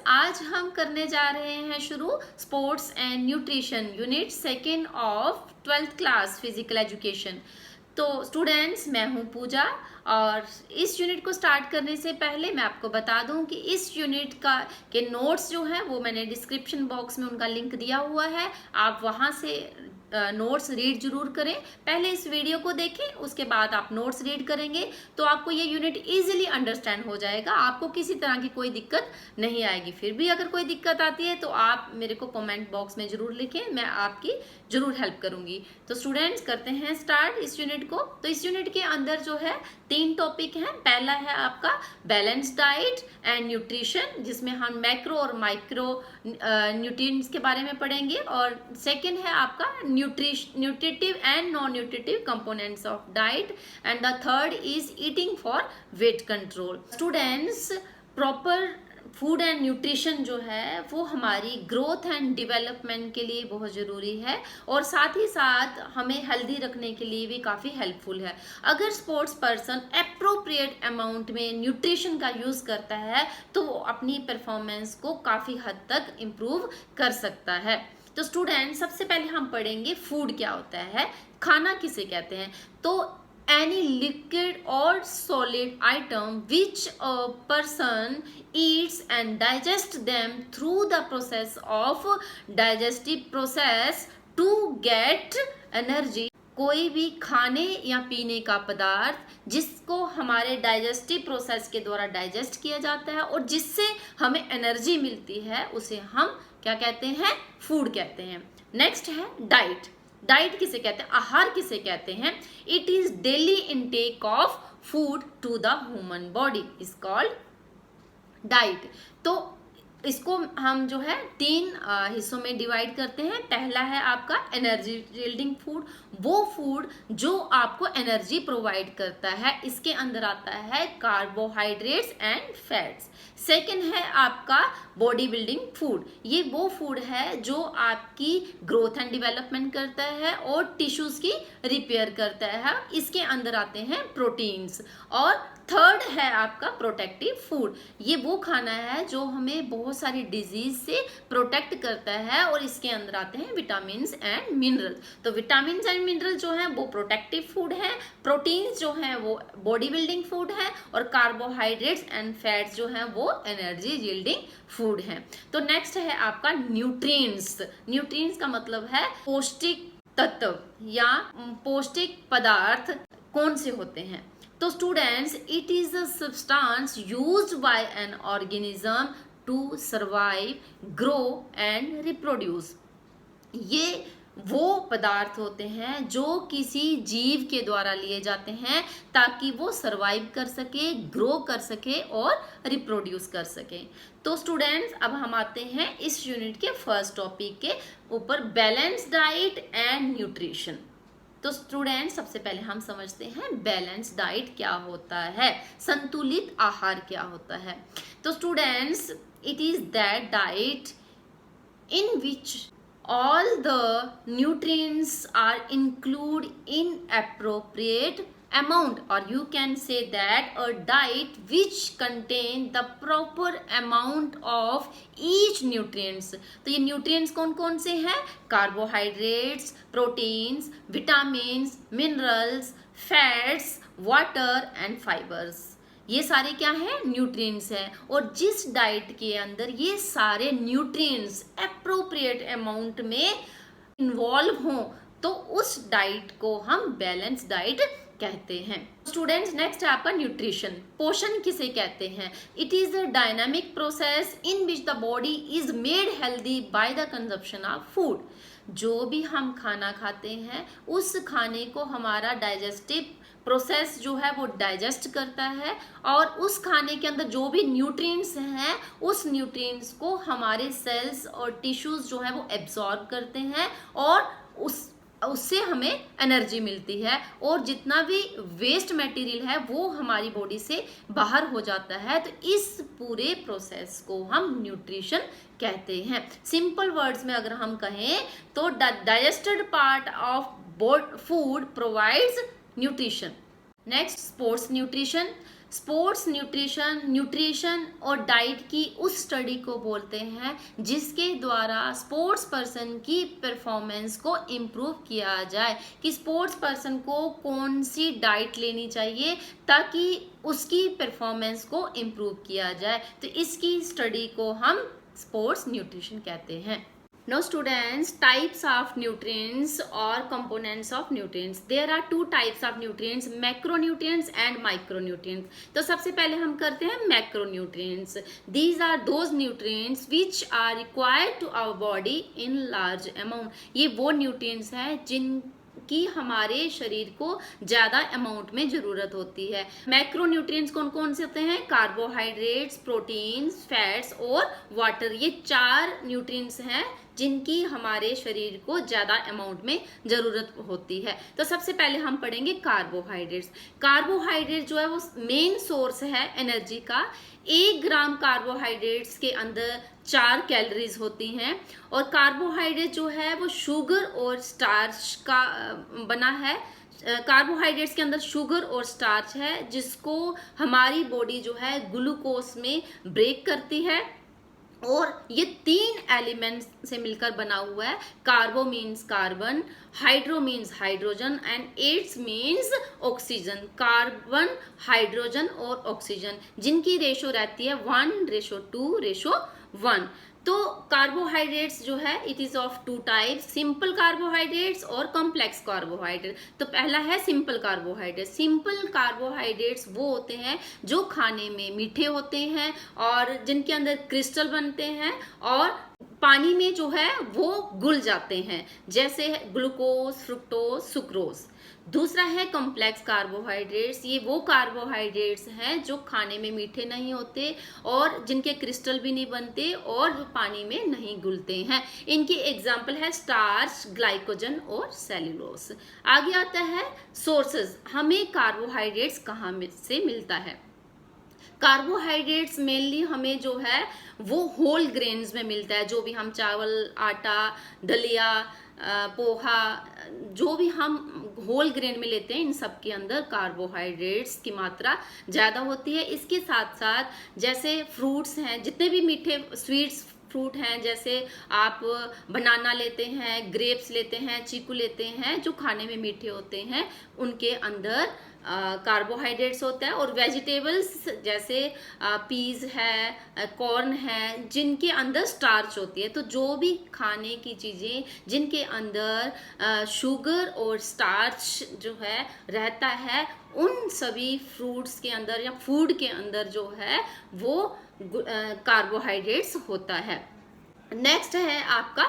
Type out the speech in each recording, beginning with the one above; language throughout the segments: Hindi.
आज हम करने जा रहे हैं शुरू sports and nutrition unit second of 12th class physical education. तो स्टूडेंट्स, मैं हूं पूजा और इस यूनिट को स्टार्ट करने से पहले मैं आपको बता दूं कि इस यूनिट के नोट्स जो हैं वो मैंने डिस्क्रिप्शन बॉक्स में उनका लिंक दिया हुआ है। आप वहां से नोट्स रीड जरूर करें। पहले इस वीडियो को देखें, उसके बाद आप नोट्स रीड करेंगे तो आपको ये यूनिट इजीली अंडरस्टैंड हो जाएगा। आपको किसी तरह की कोई दिक्कत नहीं आएगी। फिर भी अगर कोई दिक्कत आती है तो आप मेरे को कमेंट बॉक्स में जरूर लिखें, मैं आपकी जरूर हेल्प करूंगी। तो स्टूडेंट्स, करते हैं स्टार्ट इस यूनिट को। तो इस यूनिट के अंदर जो है 3 टॉपिक हैं। पहला है आपका बैलेंस डाइट एंड न्यूट्रिशन, जिसमें हम मैक्रो और माइक्रो न्यूट्रिएंट्स के बारे में पढ़ेंगे, और सेकंड है आपका nutritive and non nutritive components of diet, and the third is eating for weight control. Students, proper food and nutrition जो है वो हमारी ग्रोथ एंड डेवलपमेंट के लिए बहुत ज़रूरी है, और साथ ही साथ हमें हेल्दी रखने के लिए भी काफ़ी हेल्पफुल है। अगर स्पोर्ट्स पर्सन अप्रोप्रिएट अमाउंट में न्यूट्रिशन का यूज़ करता है तो वो अपनी परफॉर्मेंस को काफ़ी हद तक इम्प्रूव कर सकता है। तो स्टूडेंट, सबसे पहले हम पढ़ेंगे फूड क्या होता है, खाना किसे कहते हैं। तो any liquid or solid item which a person eats and digests them through the process of digestive process to get energy। कोई भी खाने या पीने का पदार्थ जिसको हमारे डाइजेस्टिव प्रोसेस के द्वारा डाइजेस्ट किया जाता है और जिससे हमें एनर्जी मिलती है, उसे हम क्या कहते हैं, फूड कहते हैं। नेक्स्ट है डाइट। डाइट किसे कहते हैं, आहार किसे कहते हैं। It is daily intake of food to the human body is called diet. तो इसको हम जो है 3 हिस्सों में डिवाइड करते हैं। पहला है आपका एनर्जी यील्डिंग फूड, वो फूड जो आपको एनर्जी प्रोवाइड करता है। इसके अंदर आता है कार्बोहाइड्रेट्स एंड फैट्स। सेकंड है आपका बॉडी बिल्डिंग फूड, ये वो फूड है जो आपकी ग्रोथ एंड डेवलपमेंट करता है और टिश्यूज की रिपेयर करता है। इसके अंदर आते हैं प्रोटीन्स। और थर्ड है आपका प्रोटेक्टिव फूड, ये वो खाना है जो हमें बहुत सारी डिजीज से प्रोटेक्ट करता है, और इसके अंदर आते हैं विटामिन एंड मिनरल। तो विटामिन एंड मिनरल जो है वो प्रोटेक्टिव फूड है, प्रोटीन्स जो है वो बॉडी बिल्डिंग फूड है, और कार्बोहाइड्रेट्स एंड फैट्स जो है वो एनर्जी यील्डिंग फूड है। तो नेक्स्ट है आपका न्यूट्रिएंट्स। न्यूट्रिएंट्स का मतलब है पौष्टिक तत्व या पौष्टिक पदार्थ कौन से होते हैं। तो students, it is a substance used by an organism to survive, grow and reproduce. ये वो पदार्थ होते हैं जो किसी जीव के द्वारा लिए जाते हैं ताकि वो सरवाइव कर सके, ग्रो कर सके और रिप्रोड्यूस कर सके। तो स्टूडेंट्स, अब हम आते हैं इस यूनिट के फर्स्ट टॉपिक के ऊपर, बैलेंस डाइट एंड न्यूट्रिशन। तो स्टूडेंट्स, सबसे पहले हम समझते हैं बैलेंस डाइट क्या होता है, संतुलित आहार क्या होता है। तो students, it is that diet in which all the nutrients are included in appropriate amount, or you can say that a diet which contain the proper amount of each nutrients। तो ये nutrients कौन कौन से हैं, carbohydrates, proteins, vitamins, minerals, fats, water and fibres, ये सारे क्या है, न्यूट्रिएंट्स हैं। और जिस डाइट के अंदर ये सारे न्यूट्रिएंट्स अप्रोप्रिएट अमाउंट में इन्वॉल्व हों तो उस डाइट को हम बैलेंस डाइट कहते हैं। स्टूडेंट्स, नेक्स्ट है आपका न्यूट्रिशन। पोषण किसे कहते हैं। It is a dynamic process in which the body is made healthy by the consumption of food. जो भी हम खाना खाते हैं उस खाने को हमारा डाइजेस्टिव प्रोसेस जो है वो डाइजेस्ट करता है, और उस खाने के अंदर जो भी न्यूट्रिएंट्स हैं उस न्यूट्रिएंट्स को हमारे सेल्स और टिश्यूज जो है वो एब्जॉर्ब करते हैं, और उससे हमें एनर्जी मिलती है, और जितना भी वेस्ट मटेरियल है वो हमारी बॉडी से बाहर हो जाता है। तो इस पूरे प्रोसेस को हम न्यूट्रिशन कहते हैं। सिंपल वर्ड्स में अगर हम कहें तो digested part of food provides nutrition. Next, sports nutrition. Sports nutrition, nutrition और डाइट की उस स्टडी को बोलते हैं जिसके द्वारा स्पोर्ट्स पर्सन की परफॉर्मेंस को इम्प्रूव किया जाए, कि स्पोर्ट्स पर्सन को कौन सी डाइट लेनी चाहिए ताकि उसकी परफॉर्मेंस को इम्प्रूव किया जाए। तो इसकी स्टडी को हम स्पोर्ट्स न्यूट्रिशन कहते हैं। Now students, types of nutrients or components of nutrients. There are two types of nutrients, macronutrients and micronutrients. तो सबसे पहले हम करते हैं macronutrients. These are those nutrients which are required to our body in large amount. ये वो nutrients हैं जिनकी हमारे शरीर को ज़्यादा अमाउंट में ज़रूरत होती है। मैक्रोन्यूट्रिएंट्स कौन कौन से होते हैं? कार्बोहाइड्रेट्स, प्रोटीन्स, फैट्स और वाटर। ये 4 न्यूट्रिएंट्स हैं जिनकी हमारे शरीर को ज़्यादा अमाउंट में ज़रूरत होती है। तो सबसे पहले हम पढ़ेंगे कार्बोहाइड्रेट्स। कार्बोहाइड्रेट जो है वो मेन सोर्स है एनर्जी का। 1 ग्राम कार्बोहाइड्रेट्स के अंदर 4 कैलोरीज होती हैं और कार्बोहाइड्रेट जो है वो शुगर और स्टार्च का बना है। कार्बोहाइड्रेट्स के अंदर शुगर और स्टार्च है जिसको हमारी बॉडी जो है ग्लूकोज में ब्रेक करती है और ये 3 एलिमेंट्स से मिलकर बना हुआ है। कार्बो means carbon, hydro means hydrogen and एट्स means oxygen. Carbon, hydrogen और ऑक्सीजन जिनकी रेशो रहती है 1:2:1। तो कार्बोहाइड्रेट्स जो है it is of 2 types, simple carbohydrates और कॉम्प्लेक्स कार्बोहाइड्रेट। तो पहला है सिंपल कार्बोहाइड्रेट। सिंपल कार्बोहाइड्रेट्स वो होते हैं जो खाने में मीठे होते हैं और जिनके अंदर क्रिस्टल बनते हैं और पानी में जो है वो घुल जाते हैं, जैसे ग्लूकोज, फ्रुक्टोज, सुक्रोज। दूसरा है कॉम्प्लेक्स कार्बोहाइड्रेट्स। ये वो कार्बोहाइड्रेट्स हैं जो खाने में मीठे नहीं होते और जिनके क्रिस्टल भी नहीं बनते और जो पानी में नहीं घुलते हैं। इनकी एग्जाम्पल है स्टार्च, ग्लाइकोजन और सेल्यूलोज। आगे आता है सोर्सेज, हमें कार्बोहाइड्रेट्स कहाँ से मिलता है। कार्बोहाइड्रेट्स मेनली हमें जो है वो होल ग्रेन्स में मिलता है। जो भी हम चावल, आटा, दलिया, पोहा, जो भी हम होल ग्रेन में लेते हैं इन सब के अंदर कार्बोहाइड्रेट्स की मात्रा ज़्यादा होती है। इसके साथ साथ जैसे फ्रूट्स हैं, जितने भी मीठे स्वीट्स फ्रूट हैं, जैसे आप बनाना लेते हैं, ग्रेप्स लेते हैं, चीकू लेते हैं, जो खाने में मीठे होते हैं, उनके अंदर कार्बोहाइड्रेट्स होता है। और वेजिटेबल्स जैसे पीज है, कॉर्न है, जिनके अंदर स्टार्च होती है। तो जो भी खाने की चीज़ें जिनके अंदर शुगर और स्टार्च जो है रहता है, उन सभी फ्रूट्स के अंदर या फूड के अंदर जो है वो कार्बोहाइड्रेट्स होता है। नेक्स्ट है आपका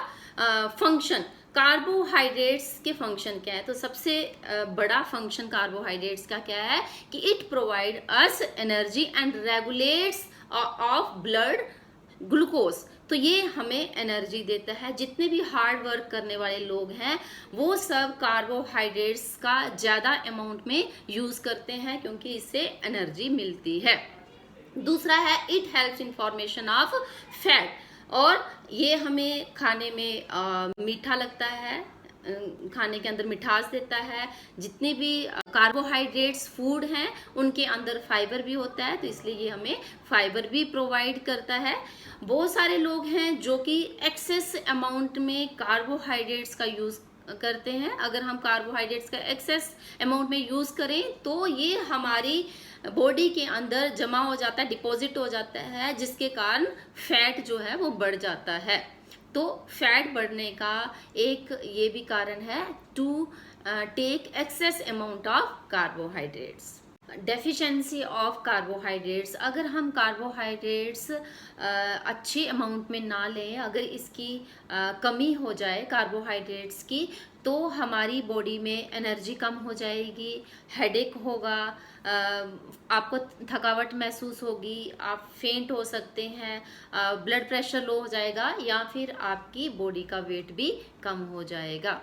फंक्शन। कार्बोहाइड्रेट्स के फंक्शन क्या है? तो सबसे बड़ा फंक्शन कार्बोहाइड्रेट्स का क्या है कि it provide us energy and regulates of blood glucose. तो ये हमें एनर्जी देता है। जितने भी हार्ड वर्क करने वाले लोग हैं वो सब कार्बोहाइड्रेट्स का ज़्यादा अमाउंट में यूज़ करते हैं क्योंकि इससे एनर्जी मिलती है। दूसरा है it helps in formation of fat, और ये हमें खाने में मीठा लगता है, खाने के अंदर मिठास देता है। जितने भी कार्बोहाइड्रेट्स फूड हैं उनके अंदर फाइबर भी होता है, तो इसलिए ये हमें फाइबर भी प्रोवाइड करता है। बहुत सारे लोग हैं जो कि एक्सेस अमाउंट में कार्बोहाइड्रेट्स का यूज़ करते हैं। अगर हम कार्बोहाइड्रेट्स का एक्सेस अमाउंट में यूज़ करें तो ये हमारी बॉडी के अंदर जमा हो जाता है, डिपॉजिट हो जाता है, जिसके कारण फैट जो है वो बढ़ जाता है। तो फैट बढ़ने का एक ये भी कारण है to take excess amount of carbohydrates. Deficiency of carbohydrates, अगर हम कार्बोहाइड्रेट्स अच्छे अमाउंट में ना लें, अगर इसकी कमी हो जाए कार्बोहाइड्रेट्स की, तो हमारी बॉडी में एनर्जी कम हो जाएगी, हेडेक होगा, आपको थकावट महसूस होगी, आप फेंट हो सकते हैं, ब्लड प्रेशर लो हो जाएगा या फिर आपकी बॉडी का वेट भी कम हो जाएगा।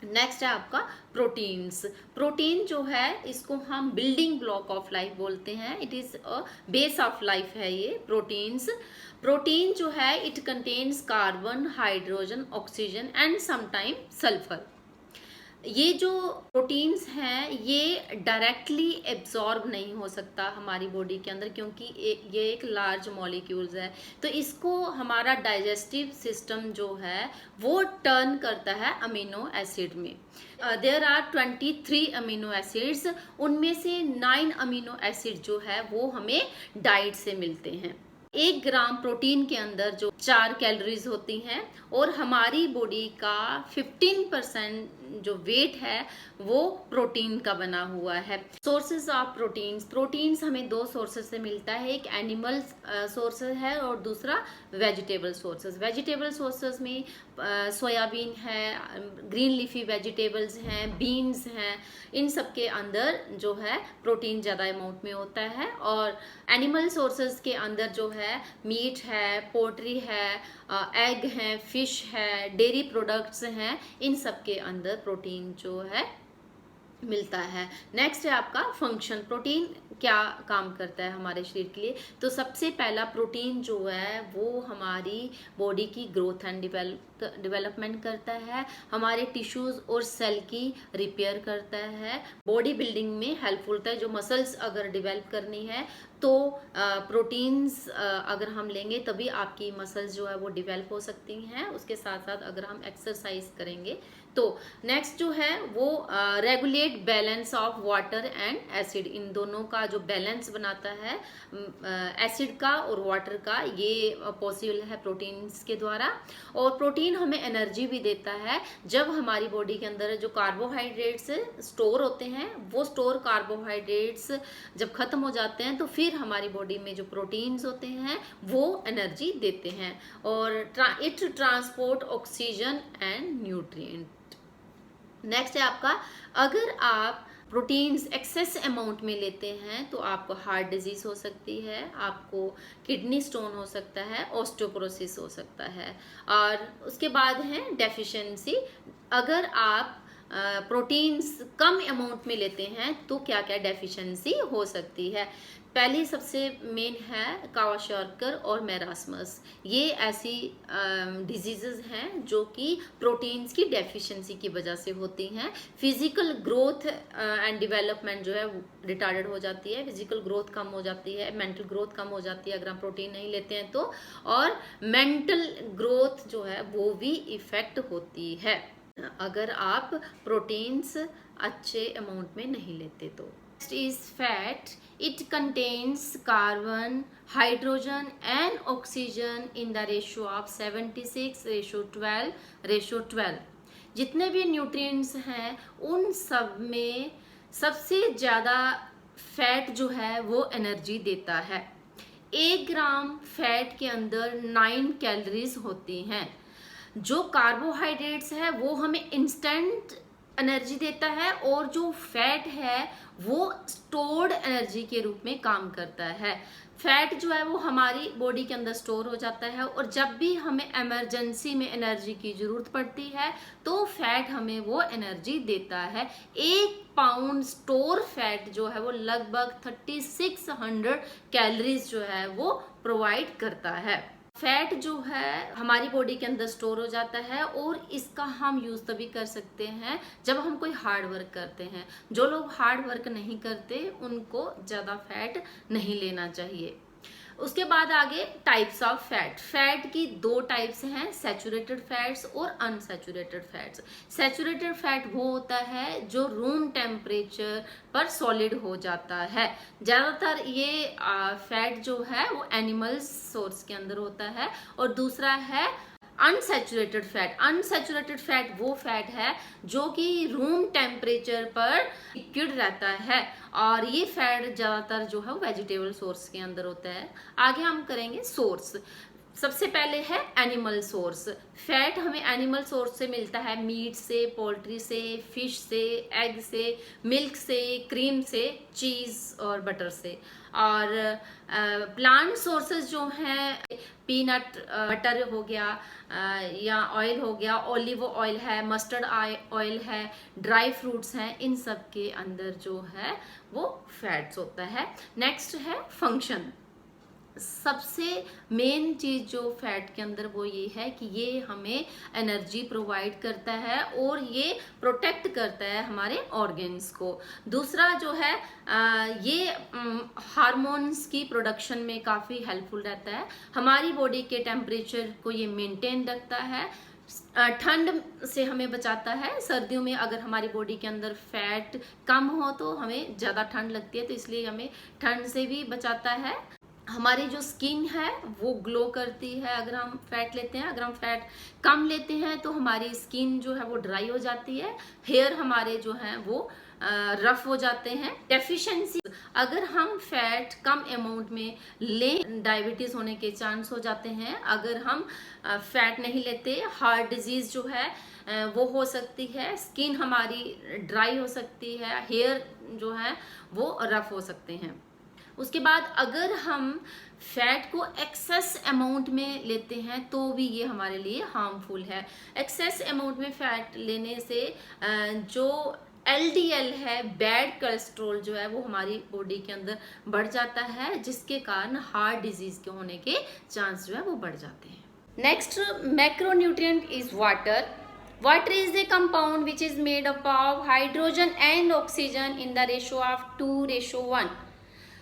नेक्स्ट है आपका प्रोटीन्स। प्रोटीन जो है इसको हम बिल्डिंग ब्लॉक ऑफ लाइफ बोलते हैं। It is a base of life है ये प्रोटीन्स। प्रोटीन जो है it contains carbon, hydrogen, oxygen and sometime sulphur. ये जो प्रोटीन्स हैं ये डायरेक्टली एब्जॉर्ब नहीं हो सकता हमारी बॉडी के अंदर, क्योंकि ये एक लार्ज मॉलिक्यूल्स है। तो इसको हमारा डाइजेस्टिव सिस्टम जो है वो टर्न करता है अमीनो एसिड में। देयर आर 23 अमीनो एसिड्स, उनमें से 9 अमीनो एसिड जो है वो हमें डाइट से मिलते हैं। 1 ग्राम प्रोटीन के अंदर जो 4 कैलोरीज होती हैं और हमारी बॉडी का 15% जो वेट है वो प्रोटीन का बना हुआ है। सोर्सेज ऑफ प्रोटीन्स हमें 2 सोर्सेज से मिलता है, एक एनिमल सोर्सेज है और दूसरा वेजिटेबल सोर्सेज। वेजिटेबल सोर्सेज में सोयाबीन है, ग्रीन लीफी वेजिटेबल्स हैं, बीन्स हैं, इन सब के अंदर जो है प्रोटीन ज़्यादा अमाउंट में होता है। और एनिमल सोर्सेज के अंदर जो है मीट है, पोल्ट्री है, एग हैं, फिश है, डेयरी प्रोडक्ट्स हैं, इन सब के अंदर प्रोटीन जो है मिलता है। नेक्स्ट है आपका फंक्शन। प्रोटीन क्या काम करता है हमारे शरीर के लिए? तो सबसे पहला प्रोटीन जो है वो हमारी बॉडी की ग्रोथ एंड डेवलपमेंट करता है, हमारे टिश्यूज और सेल की रिपेयर करता है, बॉडी बिल्डिंग में हेल्पफुल होता है। जो मसल्स अगर डेवलप करनी है तो प्रोटीन्स अगर हम लेंगे तभी आपकी मसल्स जो है वो डेवलप हो सकती हैं। उसके साथ साथ अगर हम एक्सरसाइज करेंगे तो नेक्स्ट जो है वो regulate balance of water and acid, इन दोनों का जो बैलेंस बनाता है एसिड का और वाटर का, ये पॉसिबल है प्रोटीन्स के द्वारा। और प्रोटीन हमें एनर्जी भी देता है। जब हमारी बॉडी के अंदर जो कार्बोहाइड्रेट्स स्टोर होते हैं वो स्टोर कार्बोहाइड्रेट्स जब खत्म हो जाते हैं तो फिर हमारी बॉडी में जो प्रोटीन्स होते हैं वो एनर्जी देते हैं और it transport oxygen and nutrient. Next है आपका, अगर आप प्रोटीन्स एक्सेस अमाउंट में लेते हैं तो आपको हार्ट डिजीज हो सकती है, आपको किडनी स्टोन हो सकता है, ऑस्टियोपोरोसिस हो सकता है। और उसके बाद है डेफिशिएंसी। अगर आप प्रोटीन्स कम अमाउंट में लेते हैं तो क्या क्या डेफिशिएंसी हो सकती है? पहली सबसे मेन है क्वाशार्कर और मेरास्मस। ये ऐसी डिजीजेस हैं जो कि प्रोटीन्स की डेफिशिएंसी की वजह से होती हैं। फिजिकल ग्रोथ एंड डेवलपमेंट जो है रिटार्डेड हो जाती है, फिजिकल ग्रोथ कम हो जाती है, मेंटल ग्रोथ कम हो जाती है अगर हम प्रोटीन नहीं लेते हैं तो, और मेंटल ग्रोथ जो है वो भी इफेक्ट होती है अगर आप प्रोटीन्स अच्छे अमाउंट में नहीं लेते तो। Next is fat. It contains carbon, hydrogen and oxygen in the ratio of 76:12:12। जितने भी न्यूट्रिएंट्स हैं उन सब में सबसे ज़्यादा फैट जो है वो एनर्जी देता है। 1 ग्राम फैट के अंदर 9 कैलोरीज होती हैं। जो कार्बोहाइड्रेट्स है वो हमें इंस्टेंट एनर्जी देता है और जो फैट है वो स्टोर्ड एनर्जी के रूप में काम करता है। फैट जो है वो हमारी बॉडी के अंदर स्टोर हो जाता है और जब भी हमें इमरजेंसी में एनर्जी की जरूरत पड़ती है तो फैट हमें वो एनर्जी देता है। 1 पाउंड स्टोर फैट जो है वो लगभग 3600 कैलोरीज जो है वो प्रोवाइड करता है। फैट जो है हमारी बॉडी के अंदर स्टोर हो जाता है और इसका हम यूज़ तभी कर सकते हैं जब हम कोई हार्ड वर्क करते हैं। जो लोग हार्ड वर्क नहीं करते उनको ज़्यादा फैट नहीं लेना चाहिए। उसके बाद आगे टाइप्स ऑफ फैट। फैट की 2 टाइप्स हैं, सैचुरेटेड फैट्स और अनसैचुरेटेड फैट्स। सैचुरेटेड फैट वो होता है जो रूम टेम्परेचर पर सॉलिड हो जाता है। ज़्यादातर ये फैट जो है वो एनिमल सोर्स के अंदर होता है। और दूसरा है अनसैचुरेटेड फैट। अनसैचुरेटेड फैट वो फैट है जो कि रूम टेम्परेचर पर लिक्विड रहता है और ये फैट ज़्यादातर जो है वो वेजिटेबल सोर्स के अंदर होता है। आगे हम करेंगे सोर्स। सबसे पहले है एनिमल सोर्स। फैट हमें एनिमल सोर्स से मिलता है, मीट से, पोल्ट्री से, फिश से, एग से, मिल्क से, क्रीम से, चीज़ और बटर से। और प्लांट सोर्सेज जो हैं, पीनट बटर हो गया या ऑयल हो गया, ओलिव ऑयल है, मस्टर्ड ऑयल है, ड्राई फ्रूट्स हैं, इन सब के अंदर जो है वो फैट्स होता है। नेक्स्ट है फंक्शन। सबसे मेन चीज जो फैट के अंदर वो ये है कि ये हमें एनर्जी प्रोवाइड करता है और ये प्रोटेक्ट करता है हमारे ऑर्गन्स को। दूसरा जो है ये हार्मोन्स की प्रोडक्शन में काफ़ी हेल्पफुल रहता है। हमारी बॉडी के टेम्परेचर को ये मेंटेन रखता है, ठंड से हमें बचाता है। सर्दियों में अगर हमारी बॉडी के अंदर फैट कम हो तो हमें ज़्यादा ठंड लगती है, तो इसलिए हमें ठंड से भी बचाता है। हमारी जो स्किन है वो ग्लो करती है अगर हम फैट लेते हैं। अगर हम फैट कम लेते हैं तो हमारी स्किन जो है वो ड्राई हो जाती है, हेयर हमारे जो हैं वो रफ हो जाते हैं। डेफिशिएंसी, अगर हम फैट कम अमाउंट में लें डायबिटीज होने के चांस हो जाते हैं। अगर हम फैट नहीं लेते, हार्ट डिजीज जो है वो हो सकती है, स्किन हमारी ड्राई हो सकती है, हेयर जो है वो रफ हो सकते हैं। उसके बाद अगर हम फैट को एक्सेस अमाउंट में लेते हैं तो भी ये हमारे लिए हार्मफुल है। एक्सेस अमाउंट में फैट लेने से जो LDL है, बैड कोलेस्ट्रॉल जो है वो हमारी बॉडी के अंदर बढ़ जाता है, जिसके कारण हार्ट डिजीज के होने के चांस जो है वो बढ़ जाते हैं। Next macronutrient is water. Water is a compound which is made up of hydrogen and oxygen in the ratio of 2:1।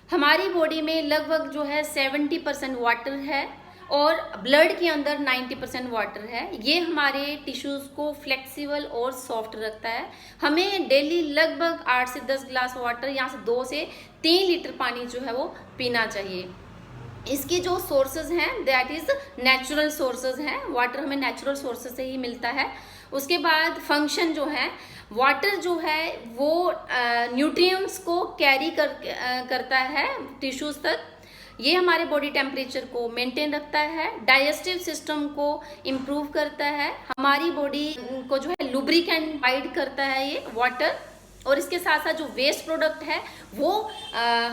हमारी बॉडी में लगभग जो है 70% वाटर है और ब्लड के अंदर 90% वाटर है। ये हमारे टिश्यूज को फ्लेक्सिबल और सॉफ्ट रखता है। हमें डेली लगभग 8 से 10 ग्लास वाटर, यहाँ से 2 से 3 लीटर पानी जो है वो पीना चाहिए। इसके जो सोर्सेज हैं दैट इज नेचुरल सोर्सेज हैं। वाटर हमें नेचुरल सोर्सेज से ही मिलता है। उसके बाद फंक्शन जो है, वाटर जो है वो न्यूट्रिएंट्स को कैरी करता है टिश्यूज तक। ये हमारे बॉडी टेम्परेचर को मेंटेन रखता है, डाइजेस्टिव सिस्टम को इम्प्रूव करता है, हमारी बॉडी को जो है लुब्रिकेंट प्रोवाइड करता है ये वाटर। और इसके साथ साथ जो वेस्ट प्रोडक्ट है वो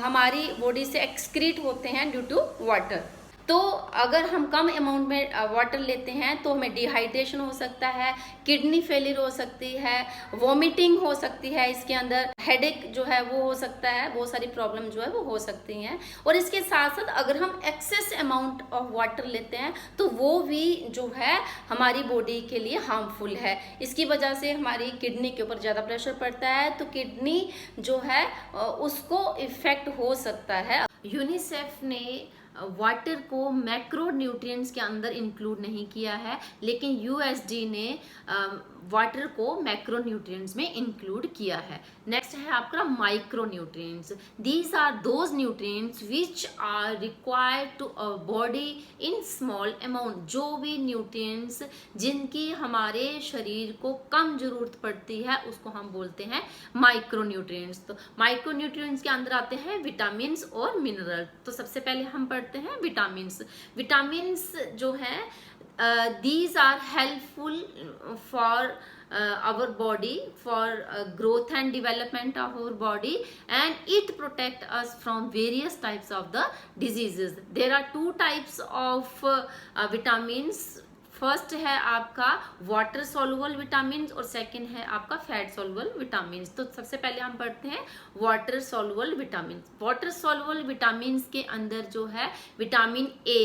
हमारी बॉडी से एक्सक्रीट होते हैं ड्यू टू वाटर। तो अगर हम कम अमाउंट में वाटर लेते हैं तो हमें डिहाइड्रेशन हो सकता है, किडनी फेलियर हो सकती है, वॉमिटिंग हो सकती है, इसके अंदर हेडेक जो है वो हो सकता है, बहुत सारी प्रॉब्लम जो है वो हो सकती हैं। और इसके साथ साथ अगर हम एक्सेस अमाउंट ऑफ वाटर लेते हैं तो वो भी जो है हमारी बॉडी के लिए हार्मफुल है। इसकी वजह से हमारी किडनी के ऊपर ज़्यादा प्रेशर पड़ता है, तो किडनी जो है उसको इफेक्ट हो सकता है। यूनिसेफ ने वाटर को मैक्रो न्यूट्रिएंट्स के अंदर इंक्लूड नहीं किया है, लेकिन USD ने वाटर को मैक्रो न्यूट्रिएंट्स में इंक्लूड किया है। नेक्स्ट है आपका micro nutrients. These are those nutrients which are required to a body in small amount. जो भी न्यूट्रिएंट्स जिनकी हमारे शरीर को कम जरूरत पड़ती है उसको हम बोलते हैं माइक्रो न्यूट्रिएंट्स। तो माइक्रो न्यूट्रिएंट्स के अंदर आते हैं विटामिन और मिनरल। तो सबसे पहले हम पढ़ते हैं विटामिन्स। विटामिन्स जो है these are helpful for our body, for growth and development of our body, and it protect us from various types of the diseases. There are 2 types of vitamins. First है आपका वाटर सॉल्युबल विटामिन और सेकंड है आपका फैट सॉल्युबल विटामिन। तो सबसे पहले हम पढ़ते हैं water soluble vitamin. Water soluble vitamin के अंदर जो है विटामिन A,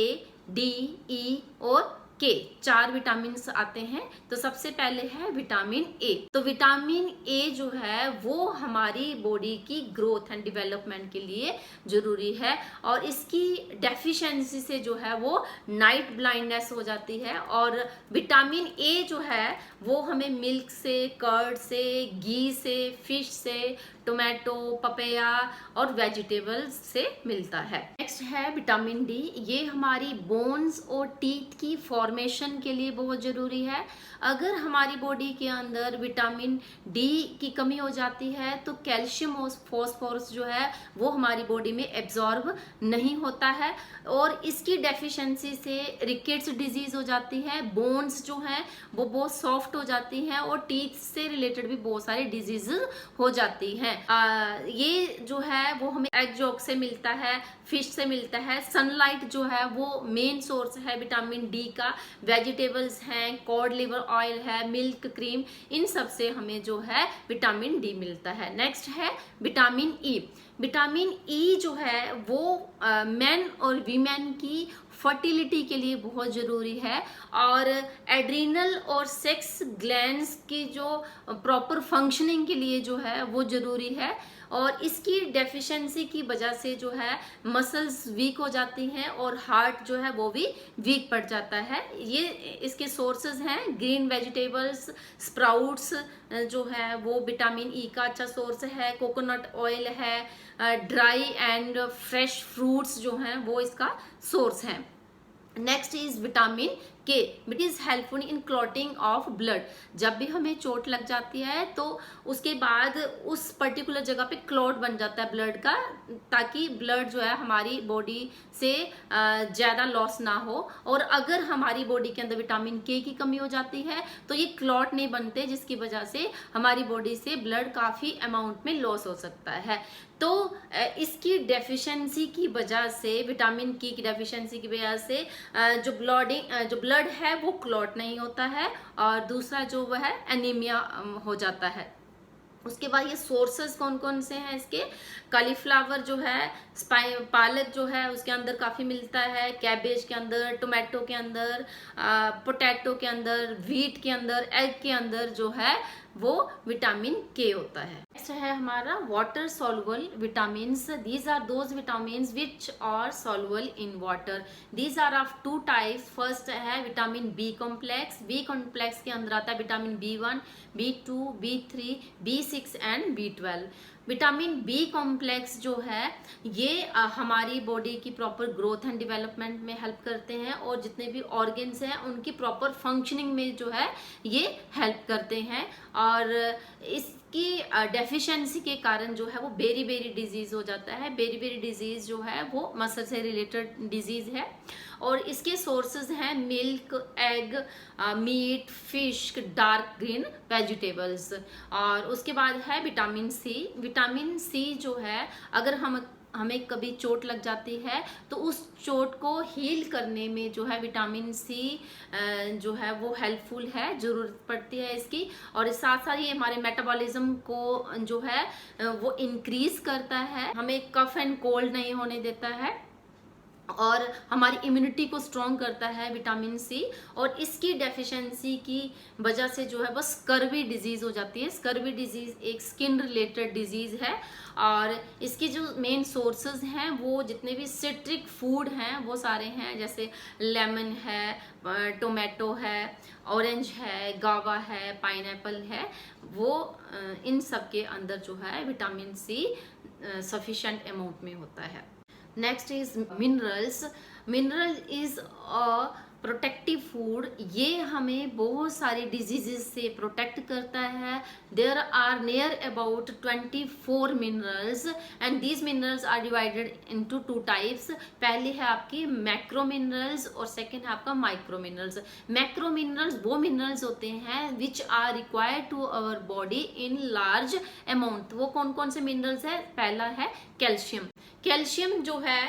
D, E और के 4 विटामिन आते हैं। तो सबसे पहले है विटामिन ए। तो विटामिन ए जो है वो हमारी बॉडी की ग्रोथ एंड डेवलपमेंट के लिए जरूरी है, और इसकी डेफिशिएंसी से जो है वो नाइट ब्लाइंडनेस हो जाती है। और विटामिन ए जो है वो हमें मिल्क से, कर्ड से, घी से, फिश से, टोमेटो, पपैया और वेजिटेबल्स से मिलता है। नेक्स्ट है विटामिन डी। ये हमारी बोन्स और टीथ की फॉर्मेशन के लिए बहुत जरूरी है। अगर हमारी बॉडी के अंदर विटामिन डी की कमी हो जाती है तो कैल्शियम और फॉस्फोरस जो है वो हमारी बॉडी में एब्जॉर्ब नहीं होता है, और इसकी डेफिशिएंसी से रिकेट्स डिजीज हो जाती है, बोन्स जो हैं वो बहुत सॉफ्ट हो जाती हैं, और टीथ से रिलेटेड भी बहुत सारी डिजीज हो जाती हैं। ये जो है वो हमें एग yolk से मिलता है, फिश से मिलता है। सनलाइट जो है वो मेन सोर्स है विटामिन डी का। वेजिटेबल्स हैं, कॉड लिवर ऑयल है, मिल्क क्रीम, इन सब से हमें जो है विटामिन डी मिलता है। नेक्स्ट है विटामिन ई। विटामिन ई जो है वो मेन और वीमेन की फर्टिलिटी के लिए बहुत ज़रूरी है और एड्रिनल और सेक्स ग्लैंड्स की जो प्रॉपर फंक्शनिंग के लिए जो है वो ज़रूरी है। और इसकी डेफिशिएंसी की वजह से जो है मसल्स वीक हो जाती हैं और हार्ट जो है वो भी वीक पड़ जाता है। ये इसके सोर्सेज हैं ग्रीन वेजिटेबल्स, स्प्राउट्स जो है वो विटामिन ई का अच्छा सोर्स है। कोकोनट ऑयल है, ड्राई एंड फ्रेश फ्रूट्स जो हैं वो इसका सोर्स है। नेक्स्ट इज विटामिन के, which is helpful in clotting of blood. जब भी हमें चोट लग जाती है तो उसके बाद उस पर्टिकुलर जगह पे क्लॉट बन जाता है ब्लड का, ताकि ब्लड जो है हमारी बॉडी से ज़्यादा लॉस ना हो। और अगर हमारी बॉडी के अंदर विटामिन के की कमी हो जाती है तो ये क्लॉट नहीं बनते, जिसकी वजह से हमारी बॉडी से ब्लड काफ़ी अमाउंट में लॉस हो सकता है। तो इसकी डेफिशिएंसी की वजह से, विटामिन की डेफिशिएंसी की वजह से जो ब्लड है वो क्लॉट नहीं होता है और दूसरा जो वह है एनीमिया हो जाता है। उसके बाद ये सोर्सेज कौन कौन से हैं इसके, कॉलीफ्लावर जो है, पालक जो है उसके अंदर काफ़ी मिलता है, कैबेज के अंदर, टोमेटो के अंदर, पोटैटो के अंदर, व्हीट के अंदर, एग के अंदर जो है वो विटामिन के होता है। नेक्स्ट है हमारा water soluble vitamins. These are those vitamins which are soluble in water. These are of two types. First है vitamin B complex. B complex के अंदर आता है vitamin B1, B2, B3, B6 and B12। Vitamin B complex जो है ये हमारी बॉडी की प्रॉपर ग्रोथ एंड डेवलपमेंट में हेल्प करते हैं और जितने भी ऑर्गन्स हैं उनकी प्रॉपर फंक्शनिंग में जो है ये हेल्प करते हैं। और इसकी डेफिशिएंसी के कारण जो है वो बेरी बेरी डिजीज़ हो जाता है। बेरी बेरी डिजीज़ जो है वो मसल से रिलेटेड डिजीज़ है और इसके सोर्सेज हैं milk, egg, meat, fish, dark green vegetables. और उसके बाद है विटामिन सी। विटामिन सी जो है अगर हमें कभी चोट लग जाती है तो उस चोट को हील करने में जो है विटामिन सी जो है वो हेल्पफुल है, ज़रूरत पड़ती है इसकी। और इस साथ साथ ये हमारे मेटाबॉलिज्म को जो है वो इंक्रीज करता है, हमें कफ एंड कोल्ड नहीं होने देता है और हमारी इम्यूनिटी को स्ट्रॉन्ग करता है विटामिन सी। और इसकी डेफिशिएंसी की वजह से जो है बस स्कर्वी डिजीज़ हो जाती है। स्कर्वी डिजीज़ एक स्किन रिलेटेड डिजीज़ है और इसकी जो मेन सोर्सेज हैं वो जितने भी सिट्रिक फूड हैं वो सारे हैं, जैसे लेमन है, टोमेटो है, ऑरेंज है, गावा है, पाइनएप्पल है, वो इन सब के अंदर जो है विटामिन सी सफिशिएंट अमाउंट में होता है। Next is minerals. Mineral is a protective food. ये हमें बहुत सारी डिजीजेस से प्रोटेक्ट करता है। There are near about 24 minerals and these minerals are divided into two types. पहले है आपकी मैक्रो मिनरल्स और सेकेंड है आपका माइक्रो मिनरल्स। मैक्रो मिनरल्स वो मिनरल्स होते हैं which are required to our body in large amount. वो कौन कौन से मिनरल्स है, पहला है कैल्शियम। कैल्शियम जो है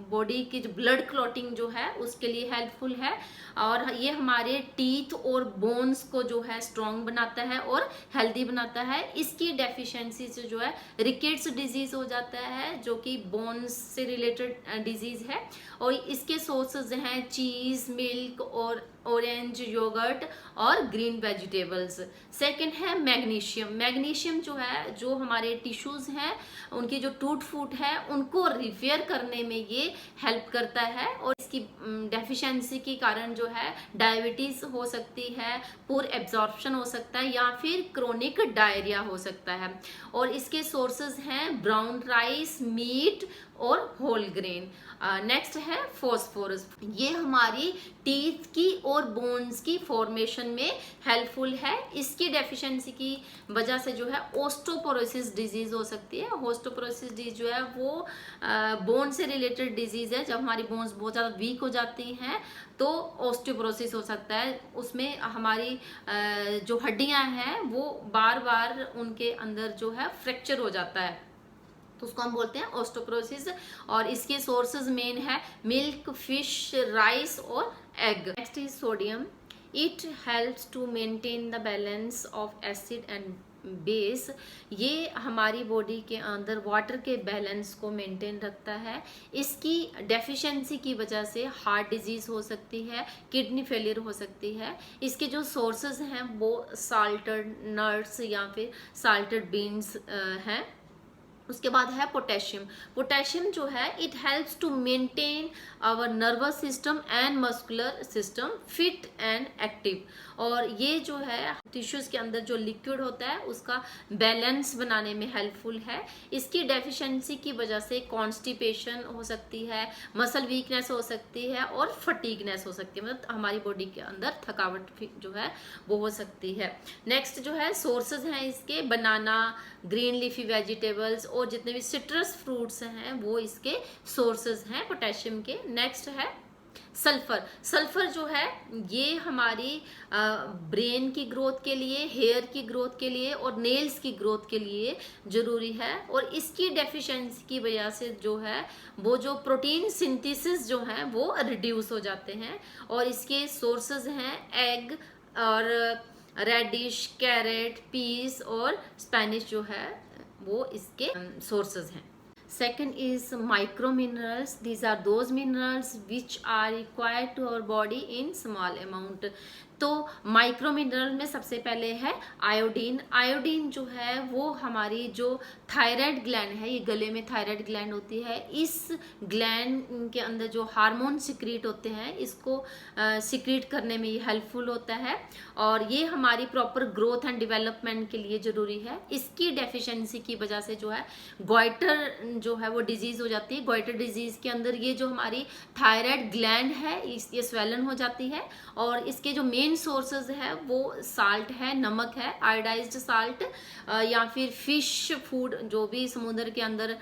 बॉडी की जो ब्लड क्लॉटिंग जो है उसके लिए हेल्पफुल है और ये हमारे टीथ और बोन्स को जो है स्ट्रॉन्ग बनाता है और हेल्दी बनाता है। इसकी डेफिशिएंसी से जो है रिकेट्स डिजीज हो जाता है जो कि बोन्स से रिलेटेड डिजीज है। और इसके सोर्सेज हैं चीज़, मिल्क और ऑरेंज, योगर्ट और ग्रीन वेजिटेबल्स। सेकंड है मैग्नीशियम। मैग्नीशियम जो है जो हमारे टिश्यूज़ हैं उनकी जो टूट फूट है उनको रिपेयर करने में ये हेल्प करता है और इसकी डेफिशिएंसी के कारण जो है डायबिटीज़ हो सकती है, पुअर एब्जॉर्प्शन हो सकता है या फिर क्रोनिक डायरिया हो सकता है। और इसके सोर्सेज हैं ब्राउन राइस, मीट और होल ग्रेन। नेक्स्ट है फॉस्फोरस। ये हमारी टीथ की और बोन्स की फॉर्मेशन में हेल्पफुल है। इसकी डेफिशिएंसी की वजह से जो है ओस्टोपोरोसिस डिजीज हो सकती है। ओस्टोपोरोसिस डिजीज जो है वो बोन से रिलेटेड डिजीज है। जब हमारी बोन्स बहुत ज़्यादा वीक हो जाती हैं तो ओस्टियोपोरोसिस हो सकता है। उसमें हमारी जो हड्डियां हैं वो बार बार उनके अंदर जो है फ्रैक्चर हो जाता है, तो उसको हम बोलते हैं ओस्टोपोरोसिस। और इसके सोर्सेज मेन है मिल्क, फिश, राइस और egg. Next is sodium. It helps to maintain the balance of acid and base. ये हमारी बॉडी के अंदर वाटर के बैलेंस को मेंटेन रखता है। इसकी डेफिशिएंसी की वजह से हार्ट डिजीज हो सकती है, किडनी फेलियर हो सकती है। इसके जो सोर्सेज हैं वो साल्टेड नट्स या फिर साल्टेड बीन्स हैं। उसके बाद है पोटेशियम। पोटेशियम जो है it helps to maintain our nervous system and muscular system fit and active. और ये जो है टिश्यूज के अंदर जो लिक्विड होता है उसका बैलेंस बनाने में हेल्पफुल है। इसकी डेफिशिएंसी की वजह से कॉन्स्टिपेशन हो सकती है, मसल वीकनेस हो सकती है और फटीगनेस हो सकती है, मतलब हमारी बॉडी के अंदर थकावट जो है वो हो सकती है। नेक्स्ट जो है सोर्सेज हैं इसके बनाना, ग्रीन लीफी वेजिटेबल्स और जितने भी सिट्रस फ्रूट्स हैं वो इसके सोर्सेज हैं पोटेशियम के। नेक्स्ट है सल्फर। सल्फर जो है ये हमारी ब्रेन की ग्रोथ के लिए, हेयर की ग्रोथ के लिए और नेल्स की ग्रोथ के लिए जरूरी है। और इसकी डेफिशिएंसी की वजह से जो है वो जो प्रोटीन सिंथेसिस जो है वो रिड्यूस हो जाते हैं। और इसके सोर्सेज हैं एग और रेडिश, कैरेट, पीस और स्पेनिश जो है वो इसके सोर्सेज हैं। Second is micro minerals. These are those minerals which are required to our body in small amount. तो माइक्रो मिनरल में सबसे पहले है आयोडीन। आयोडीन जो है वो हमारी जो थायराइड ग्लैंड है, ये गले में थायराइड ग्लैंड होती है, इस ग्लैंड के अंदर जो हार्मोन सिक्रीट होते हैं इसको सिक्रीट करने में ये हेल्पफुल होता है। और ये हमारी प्रॉपर ग्रोथ एंड डेवलपमेंट के लिए ज़रूरी है। इसकी डेफिशिएंसी की वजह से जो है गोइटर जो है वो डिजीज़ हो जाती है। गोइटर डिजीज़ के अंदर ये जो हमारी थायराइड ग्लैंड है ये स्वेलन हो जाती है। और इसके जो मेन सोर्सेज है वो साल्ट है, नमक है, आयोडाइज्ड साल्ट या फिर फिश फूड, जो भी समुद्र के अंदर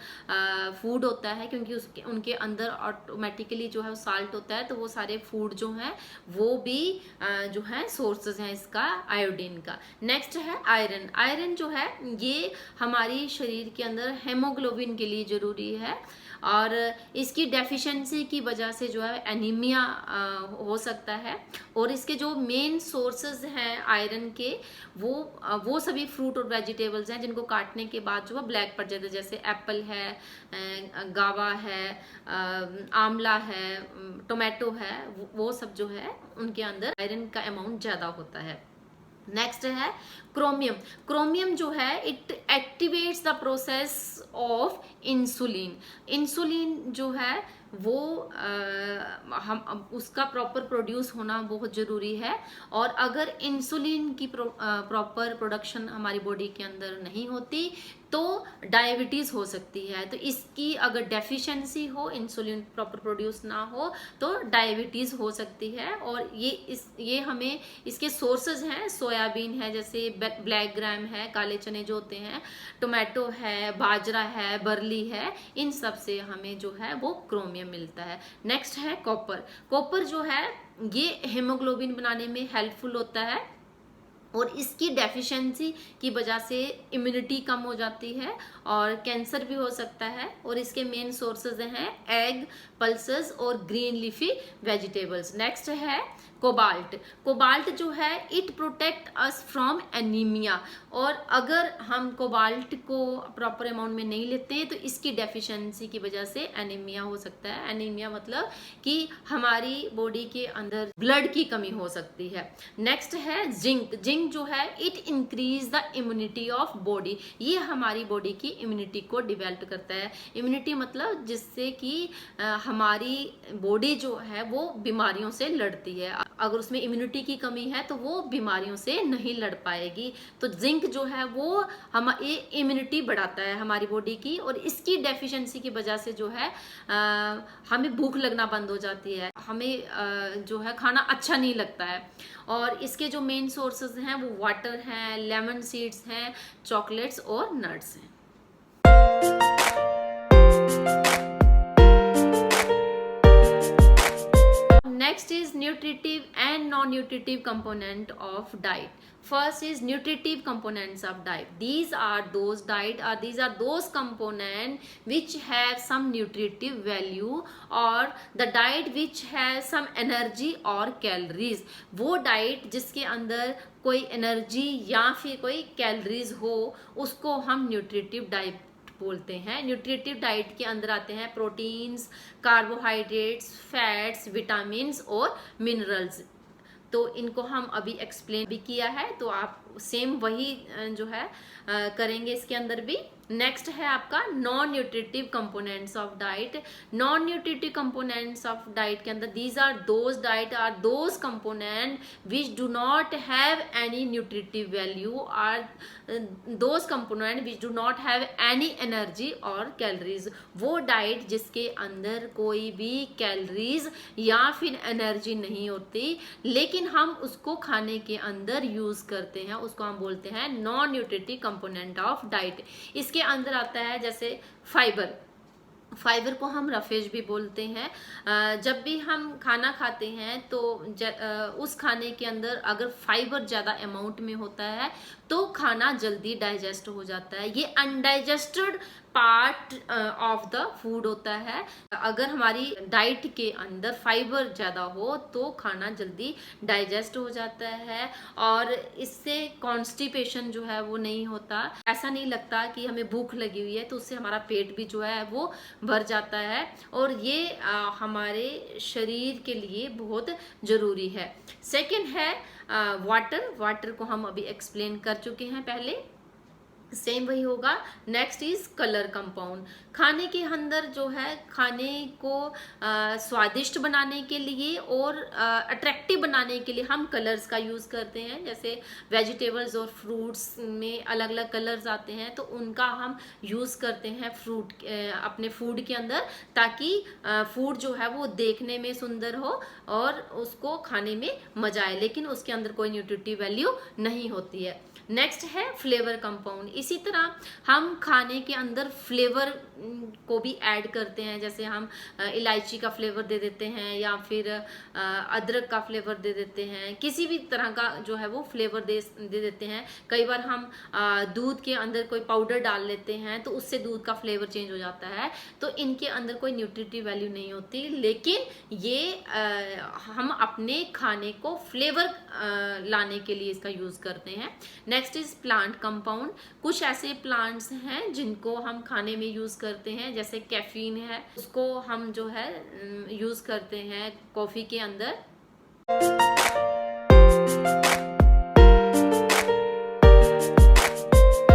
फूड होता है, क्योंकि उसके उनके अंदर ऑटोमेटिकली जो है साल्ट होता है, तो वो सारे फूड जो हैं वो भी जो है सोर्सेज हैं इसका आयोडीन का। नेक्स्ट है आयरन। आयरन जो है ये हमारी शरीर के अंदर हेमोग्लोबिन के लिए जरूरी है। और इसकी डेफिशिएंसी की वजह से जो है एनीमिया हो सकता है। और इसके जो मेन सोर्सेज हैं आयरन के वो सभी फ्रूट और वेजिटेबल्स हैं जिनको काटने के बाद जो है ब्लैक पड़ जाते हैं, जैसे एप्पल है, गावा है, आंवला है, टोमेटो है, वो सब जो है उनके अंदर आयरन का अमाउंट ज़्यादा होता है। नेक्स्ट है क्रोमियम। क्रोमियम जो है it activates the process of insulin. Insulin जो है वो हम उसका प्रॉपर प्रोड्यूस होना बहुत ज़रूरी है। और अगर इंसुलिन की प्रॉपर प्रोडक्शन हमारी बॉडी के अंदर नहीं होती तो डायबिटीज़ हो सकती है। तो इसकी अगर डेफिशिएंसी हो, इंसुलिन प्रॉपर प्रोड्यूस ना हो तो डायबिटीज़ हो सकती है। और ये हमें इसके सोर्सेज हैं सोयाबीन है, जैसे ब्लैक ग्राम है, काले चने जो होते हैं, टोमेटो है, बाजरा है, बरली है, इन सब से हमें जो है वो क्रोमियम मिलता है। नेक्स्ट है कॉपर। कॉपर जो है ये हेमोग्लोबिन बनाने में हेल्पफुल होता है। और इसकी डेफिशिएंसी की वजह से इम्यूनिटी कम हो जाती है और कैंसर भी हो सकता है। और इसके मेन सोर्सेज हैं एग, पल्सेस और ग्रीन लीफी वेजिटेबल्स। नेक्स्ट है कोबाल्ट। कोबाल्ट जो है it protect us from anaemia. और अगर हम कोबाल्ट को प्रॉपर अमाउंट में नहीं लेते हैं तो इसकी डेफिशिएंसी की वजह से एनीमिया हो सकता है। एनीमिया मतलब कि हमारी बॉडी के अंदर ब्लड की कमी हो सकती है। नेक्स्ट है जिंक। जिंक जो है it increase the immunity of body. ये हमारी बॉडी की इम्यूनिटी को डेवलप करता है। इम्यूनिटी मतलब जिससे कि हमारी बॉडी जो है वो बीमारियों से लड़ती है। अगर उसमें इम्यूनिटी की कमी है तो वो बीमारियों से नहीं लड़ पाएगी। तो जिंक जो है वो हम इम्यूनिटी बढ़ाता है हमारी बॉडी की, और इसकी डेफिशिएंसी की वजह से जो है हमें भूख लगना बंद हो जाती है, हमें जो है खाना अच्छा नहीं लगता है। और इसके जो मेन सोर्सेज हैं वो वाटर हैं, लेमन सीड्स हैं, चॉकलेट्स और नट्स हैं। Next is nutritive and non-nutritive component of diet. First is nutritive components of diet. These are those components which have some nutritive value, or the diet which has some energy or calories. वो diet जिसके अंदर कोई energy या फिर कोई calories हो, उसको हम nutritive diet बोलते हैं। न्यूट्रिटिव डाइट के अंदर आते हैं प्रोटीन्स, कार्बोहाइड्रेट्स, फैट्स, विटामिन्स और मिनरल्स। तो इनको हम अभी एक्सप्लेन भी किया है, तो आप सेम वही जो है करेंगे इसके अंदर भी। नेक्स्ट है आपका non nutritive components of diet. Non nutritive components of diet के अंदर these are those component which do not have any nutritive value, are those component which do not have any energy और कैलोरीज। वो डाइट जिसके अंदर कोई भी कैलोरीज या फिर एनर्जी नहीं होती, लेकिन हम उसको खाने के अंदर यूज करते हैं, उसको हम बोलते हैं non nutritive component of diet. इसके अंदर आता है जैसे फाइबर को हम रफेज भी बोलते हैं। जब भी हम खाना खाते हैं तो उस खाने के अंदर अगर फाइबर ज़्यादा अमाउंट में होता है तो खाना जल्दी डाइजेस्ट हो जाता है। ये undigested part of the food होता है। अगर हमारी डाइट के अंदर फाइबर ज़्यादा हो तो खाना जल्दी डाइजेस्ट हो जाता है, और इससे कॉन्स्टिपेशन जो है वो नहीं होता। ऐसा नहीं लगता कि हमें भूख लगी हुई है, तो उससे हमारा पेट भी जो है वो भर जाता है, और ये हमारे शरीर के लिए बहुत ज़रूरी है। सेकंड है वाटर को हम अभी एक्सप्लेन कर चुके हैं पहले, सेम वही होगा। Next is colour compound. खाने के अंदर जो है खाने को स्वादिष्ट बनाने के लिए और अट्रैक्टिव बनाने के लिए हम कलर्स का यूज़ करते हैं। जैसे वेजिटेबल्स और फ्रूट्स में अलग अलग कलर्स आते हैं, तो उनका हम यूज़ करते हैं अपने फूड के अंदर, ताकि फूड जो है वो देखने में सुंदर हो और उसको खाने में मजा आए, लेकिन उसके अंदर कोई न्यूट्रिटिव वैल्यू नहीं होती है। नेक्स्ट है फ्लेवर कंपाउंड। इसी तरह हम खाने के अंदर फ्लेवर को भी ऐड करते हैं, जैसे हम इलायची का फ्लेवर दे देते हैं या फिर अदरक का फ्लेवर दे देते हैं, किसी भी तरह का जो है वो फ्लेवर दे देते हैं। कई बार हम दूध के अंदर कोई पाउडर डाल लेते हैं तो उससे दूध का फ्लेवर चेंज हो जाता है। तो इनके अंदर कोई न्यूट्रिटिव वैल्यू नहीं होती, लेकिन ये हम अपने खाने को फ्लेवर लाने के लिए इसका यूज़ करते हैं। Next is plant compound. कुछ ऐसे प्लांट्स हैं जिनको हम खाने में यूज़ करते हैं, जैसे कैफीन है, उसको हम जो है यूज़ करते हैं कॉफ़ी के अंदर।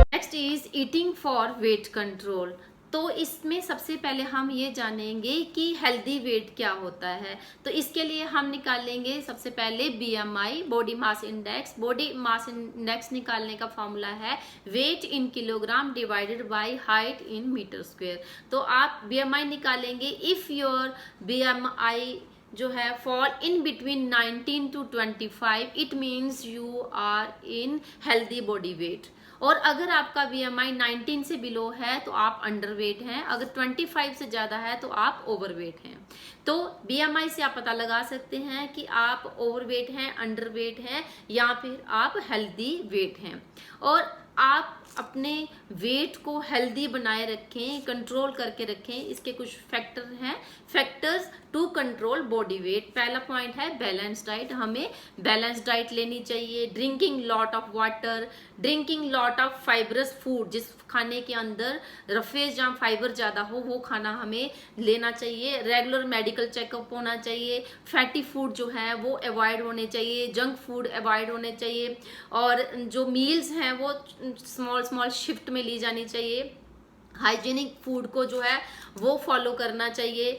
Next is eating for weight control. तो इसमें सबसे पहले हम ये जानेंगे कि हेल्दी वेट क्या होता है। तो इसके लिए हम निकालेंगे सबसे पहले BMI, body mass index. Body mass index निकालने का फॉर्मूला है weight in kilogram divided by height in metre square. तो आप BMI निकालेंगे। इफ़ योर BMI जो है fall in between 19 to 25, it means you are in healthy body weight. और अगर आपका BMI 19 से बिलो है तो आप अंडर वेट हैं, अगर 25 से ज़्यादा है तो आप ओवर वेट हैं। तो BMI से आप पता लगा सकते हैं कि आप ओवर वेट हैं, अंडर वेट हैं, या फिर आप हेल्दी वेट हैं। और आप अपने वेट को हेल्दी बनाए रखें, कंट्रोल करके रखें। इसके कुछ फैक्टर हैं, factors to control body weight. पहला पॉइंट है बैलेंस डाइट। हमें बैलेंस डाइट लेनी चाहिए। Drinking lot of water, drinking lot of fibrous food. जिस खाने के अंदर रफेज या फाइबर ज़्यादा हो वो खाना हमें लेना चाहिए। रेगुलर मेडिकल चेकअप होना चाहिए। फैटी फूड जो है वो अवॉइड होने चाहिए। जंक फूड अवॉइड होने चाहिए। और जो मील्स हैं वो स्मॉल शिफ्ट में ली जानी चाहिए। हाइजीनिक फूड को जो है वो फॉलो करना चाहिए।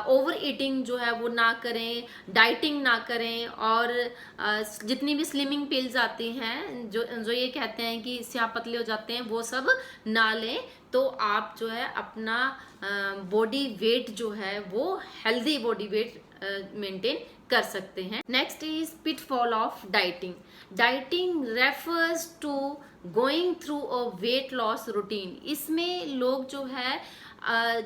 ओवर ईटिंग जो है वो ना करें, डाइटिंग ना करें, और जितनी भी स्लिमिंग पिल्स आती हैं जो जो ये कहते हैं कि इससे आप पतले हो जाते हैं, वो सब ना लें। तो आप जो है अपना बॉडी वेट जो है वो हेल्दी बॉडी वेट मेंटेन कर सकते हैं। Next is pitfall of dieting. Dieting refers to going through a weight loss routine. इसमें लोग जो है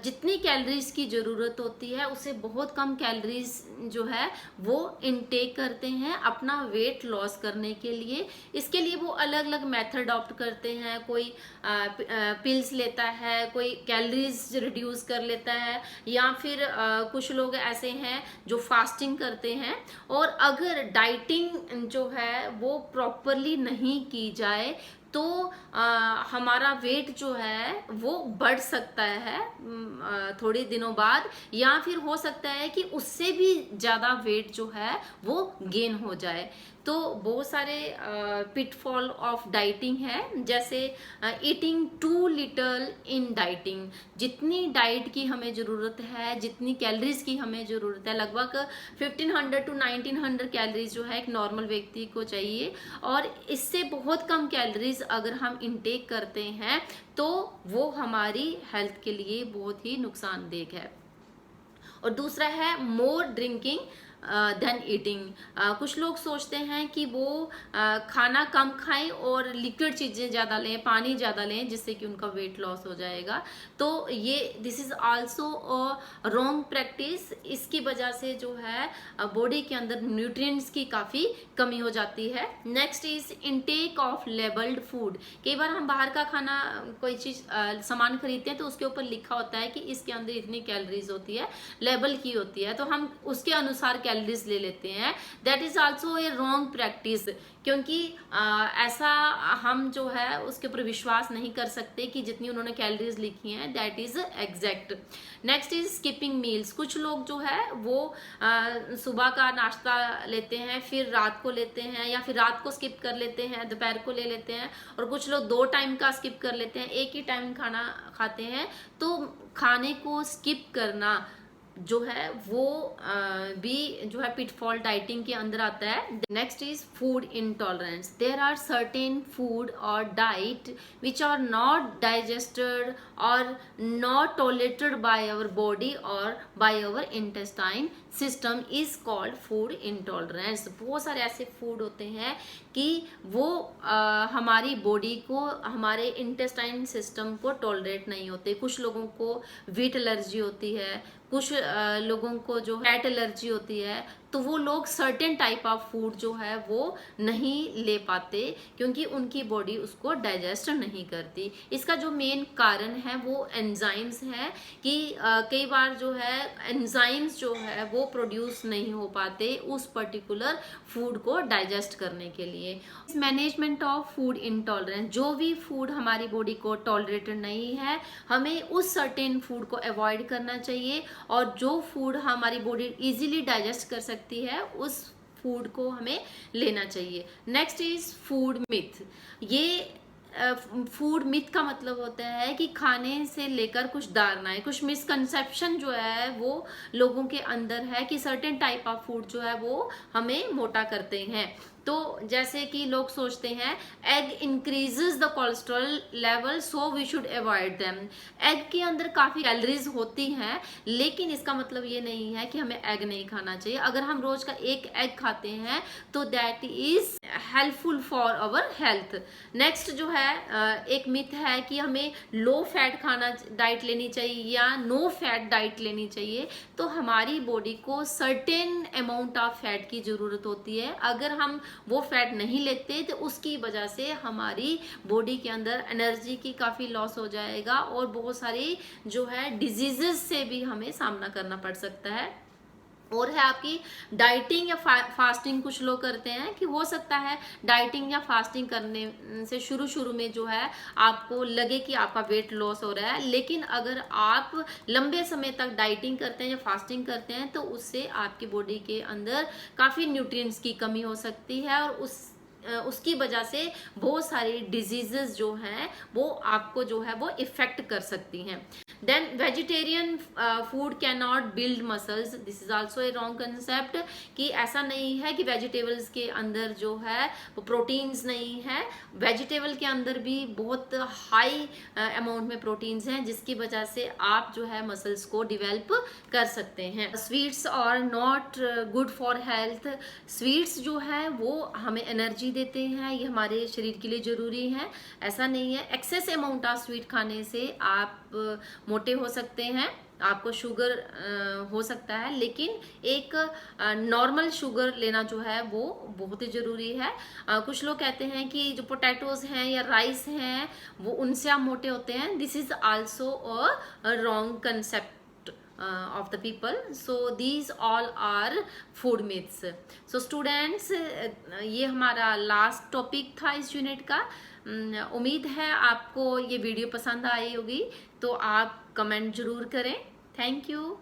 जितनी कैलोरीज की ज़रूरत होती है उससे बहुत कम कैलोरीज जो है वो इनटेक करते हैं अपना वेट लॉस करने के लिए। इसके लिए वो अलग अलग मेथड अडॉप्ट करते हैं। कोई पिल्स लेता है, कोई कैलोरीज रिड्यूस कर लेता है, या फिर कुछ लोग ऐसे हैं जो फास्टिंग करते हैं। और अगर डाइटिंग जो है वो प्रॉपरली नहीं की जाए तो हमारा वेट जो है वो बढ़ सकता है थोड़े दिनों बाद, या फिर हो सकता है कि उससे भी ज़्यादा वेट जो है वो गेन हो जाए। तो बहुत सारे पिटफॉल ऑफ डाइटिंग है, जैसे eating too little in dieting. जितनी डाइट की हमें ज़रूरत है, जितनी कैलोरीज की हमें ज़रूरत है, लगभग 1500 to 1900 कैलोरीज जो है एक नॉर्मल व्यक्ति को चाहिए, और इससे बहुत कम कैलोरीज अगर हम इनटेक करते हैं तो वो हमारी हेल्थ के लिए बहुत ही नुकसानदेह है। और दूसरा है मोर ड्रिंकिंग देन ईटिंग। कुछ लोग सोचते हैं कि वो खाना कम खाएं और लिक्विड चीज़ें ज़्यादा लें, पानी ज़्यादा लें, जिससे कि उनका वेट लॉस हो जाएगा। तो ये this is also a wrong practice. इसकी वजह से जो है बॉडी के अंदर न्यूट्रिएंट्स की काफ़ी कमी हो जाती है। Next is intake of labelled food. कई बार हम बाहर का खाना कोई चीज़ सामान खरीदते हैं तो उसके ऊपर लिखा होता है कि इसके अंदर इतनी कैलोरीज होती है, लेबल की होती है, तो हम उसके अनुसार कैलोरीज ले लेते हैं। That is also a wrong practice, क्योंकि ऐसा हम जो है उसके ऊपर विश्वास नहीं कर सकते कि जितनी उन्होंने कैलोरीज लिखी हैं that is exact. Next is skipping meals. कुछ लोग जो है वो सुबह का नाश्ता लेते हैं, फिर रात को लेते हैं, या फिर रात को स्किप कर लेते हैं, दोपहर को ले लेते हैं, और कुछ लोग 2 टाइम का स्किप कर लेते हैं, एक ही टाइम खाना खाते हैं। तो खाने को स्किप करना जो है वो भी जो है पिटफॉल डाइटिंग के अंदर आता है। Next is food intolerance. There are certain food और diet which are not digested और not tolerated by our body और by our intestine system is called food intolerance. बहुत सारे ऐसे फूड होते हैं कि वो हमारी बॉडी को, हमारे इंटेस्टाइन सिस्टम को टॉलरेट नहीं होते। कुछ लोगों को वीट एलर्जी होती है, कुछ लोगों को जो फैट एलर्जी होती है, तो वो लोग सर्टेन टाइप ऑफ फूड जो है वो नहीं ले पाते क्योंकि उनकी बॉडी उसको डाइजेस्ट नहीं करती। इसका जो मेन कारण है वो एंजाइम्स है कि कई बार जो है एंजाइम्स जो है वो प्रोड्यूस नहीं हो पाते उस पर्टिकुलर फूड को डाइजेस्ट करने के लिए। Management of food intolerance. जो भी फूड हमारी बॉडी को टॉलरेटेड नहीं है, हमें उस सर्टेन फूड को अवॉइड करना चाहिए, और जो फूड हमारी बॉडी इजीली डाइजेस्ट कर सकती है उस फूड को हमें लेना चाहिए। Next is food myth. ये फूड मिथ का मतलब होता है कि खाने से लेकर कुछ धारणाएं, कुछ मिसकंसेप्शन जो है वो लोगों के अंदर है कि सर्टेन टाइप ऑफ फूड जो है वो हमें मोटा करते हैं। तो जैसे कि लोग सोचते हैं egg increases the cholesterol level so we should avoid them. Egg के अंदर काफ़ी कैलोरीज होती हैं, लेकिन इसका मतलब ये नहीं है कि हमें एग नहीं खाना चाहिए। अगर हम रोज का एक एग खाते हैं तो that is helpful for our health. Next जो है एक मिथ है कि हमें लो फैट खाना डाइट लेनी चाहिए या नो फैट डाइट लेनी चाहिए। तो हमारी बॉडी को सर्टेन अमाउंट ऑफ फैट की ज़रूरत होती है। अगर हम वो फैट नहीं लेते तो उसकी वजह से हमारी बॉडी के अंदर एनर्जी की काफ़ी लॉस हो जाएगा और बहुत सारी जो है डिजीजेस से भी हमें सामना करना पड़ सकता है। और है आपकी डाइटिंग या फास्टिंग। कुछ लोग करते हैं कि हो सकता है डाइटिंग या फास्टिंग करने से शुरू में जो है आपको लगे कि आपका वेट लॉस हो रहा है, लेकिन अगर आप लंबे समय तक डाइटिंग करते हैं या फास्टिंग करते हैं तो उससे आपकी बॉडी के अंदर काफ़ी न्यूट्रिएंट्स की कमी हो सकती है और उसकी वजह से बहुत सारी डिजीजेस जो हैं वो आपको जो है वो इफेक्ट कर सकती हैं। Then vegetarian food can not build muscles, this is also a wrong concept कि ऐसा नहीं है कि वेजिटेबल्स के अंदर जो है वो प्रोटीन्स नहीं है। वेजिटेबल के अंदर भी बहुत हाई अमाउंट में प्रोटीन्स हैं जिसकी वजह से आप जो है मसल्स को डेवलप कर सकते हैं। Sweets are not good for health, sweets जो है वो हमें एनर्जी देते हैं, ये हमारे शरीर के लिए ज़रूरी है। ऐसा नहीं है एक्सेस अमाउंट ऑफ स्वीट खाने से आप मोटे हो सकते हैं, आपको शुगर हो सकता है, लेकिन एक नॉर्मल शुगर लेना जो है वो बहुत ही ज़रूरी है। कुछ लोग कहते हैं कि जो पोटैटोज हैं या राइस हैं वो उनसे आप मोटे होते हैं, this is also a wrong concept of the people. So these all are food myths. So students, ये हमारा लास्ट टॉपिक था इस यूनिट का। उम्मीद है आपको ये वीडियो पसंद आई होगी, तो आप कमेंट जरूर करें। Thank you.